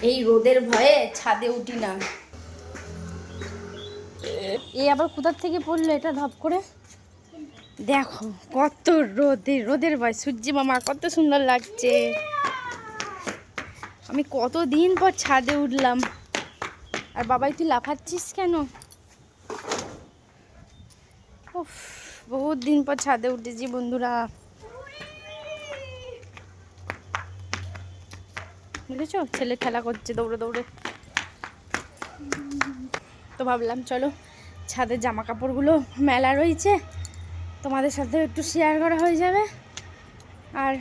এই রোদের ভয়ে ছাদে উঠি না। এই আবার কোথার থেকে পড়লো এটা ধপ করে? দেখো কত রোদের ভয়। সূর্যি মামা কত সুন্দর লাগছে। আমি কতদিন পর ছাদে উঠলাম। আর বাবাই তুই লাফাচ্ছিস কেন? উফ, বহুত দিন পর ছাদে উঠেছি বন্ধুরা। বুঝেছো, ছেলে খেলা করছে দৌড়ে দৌড়ে। তো ভাবলাম চলো ছাদের জামা কাপড়গুলো মেলা রয়েছে, তোমাদের সাথে একটু শেয়ার করা হয়ে যাবে, আর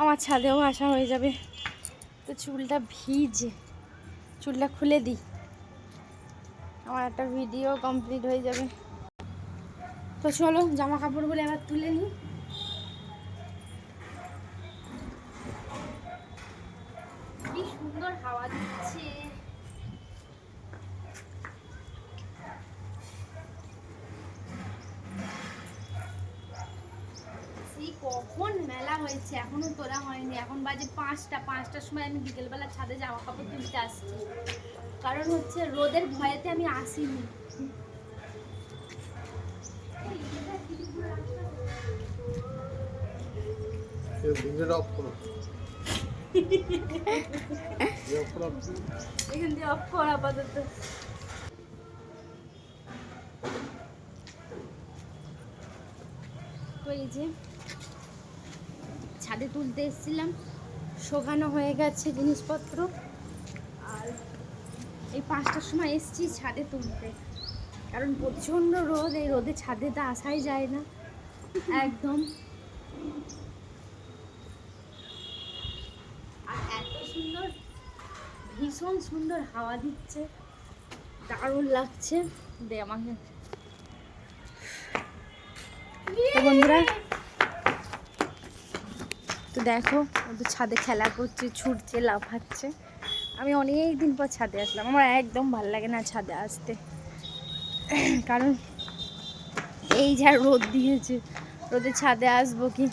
আমার ছাদেও আসা হয়ে যাবে। তো চুলটা ভিজে, চুলটা খুলে দিই, আমার একটা ভিডিও কমপ্লিট হয়ে যাবে। তো চলো জামা কাপড়গুলো এবার তুলে নিই। কি সুন্দর হাওয়া দিচ্ছে। কখন মেলা হয়েছে এখনো তোলা হয়নি। এখন বাজে 5টার সময় আমি বিকেলবেলা ছাদে জামা কাপড় তুলতে আসছি। কারণ হচ্ছে রোদের ভয়েতে আমি আসিনি। এখান দিয়ে অফ কর আপাতত। তো এই যে ছাদে তুলতে এসেছিলাম, শোকানো হয়ে গেছে জিনিসপত্র। আর এই 5টার সময় এসেছি ছাদে তুলতে, কারণ প্রচণ্ড রোদ। এই রোদে ছাদে তো আসাই যায় না একদম। আর এত সুন্দর, ভীষণ সুন্দর হাওয়া দিচ্ছে, দারুণ লাগছে। দে আমাকে। তো বন্ধুরা, তো দেখো ও তো ছাদে খেলা করছে, ছুটছে, লাফাচ্ছে। আমি অনেক দিন পর ছাদে আসলাম। আমার একদম ভালো লাগে না ছাদে আসতে, কারণ এই যা রোদ দিয়েছে, রোদে ছাদে আসবো কি?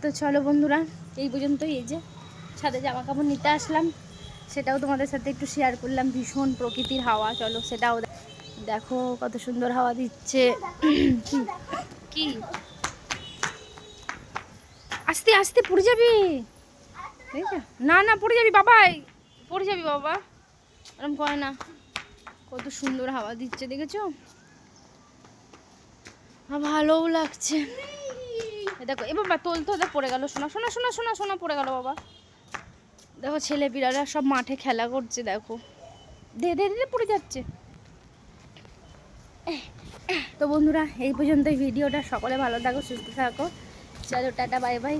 তো চলো বন্ধুরা, এই পর্যন্তই। এই যে ছাদে জামা কাপড় নিতে আসলাম, সেটাও তোমাদের সাথে একটু শেয়ার করলাম। ভীষণ প্রকৃতির হাওয়া, চলো সেটাও দেখো। কত সুন্দর হাওয়া দিচ্ছে। কি আস্তে আস্তে পড়ে যাবি? না না, পড়ে যাবি বাবাই, পড়ে যাবি বাবা। এরকম করে না। কত সুন্দর হাওয়া দিচ্ছে দেখেছো? ভালোও লাগছে। দেখো এ বাবা, তোল তো, পড়ে গেল। শোনা শোনা শোনা শোনা শোনা, পড়ে গেল বাবা। দেখো ছেলে পিলারা সব মাঠে খেলা করছে, দেখো দে দে দে, পড়ে যাচ্ছে। তো বন্ধুরা, এই পর্যন্তই ভিডিওটা। সকলে ভালো থাকো, সুস্থ থাকো। চলো টাটা, বাই বাই।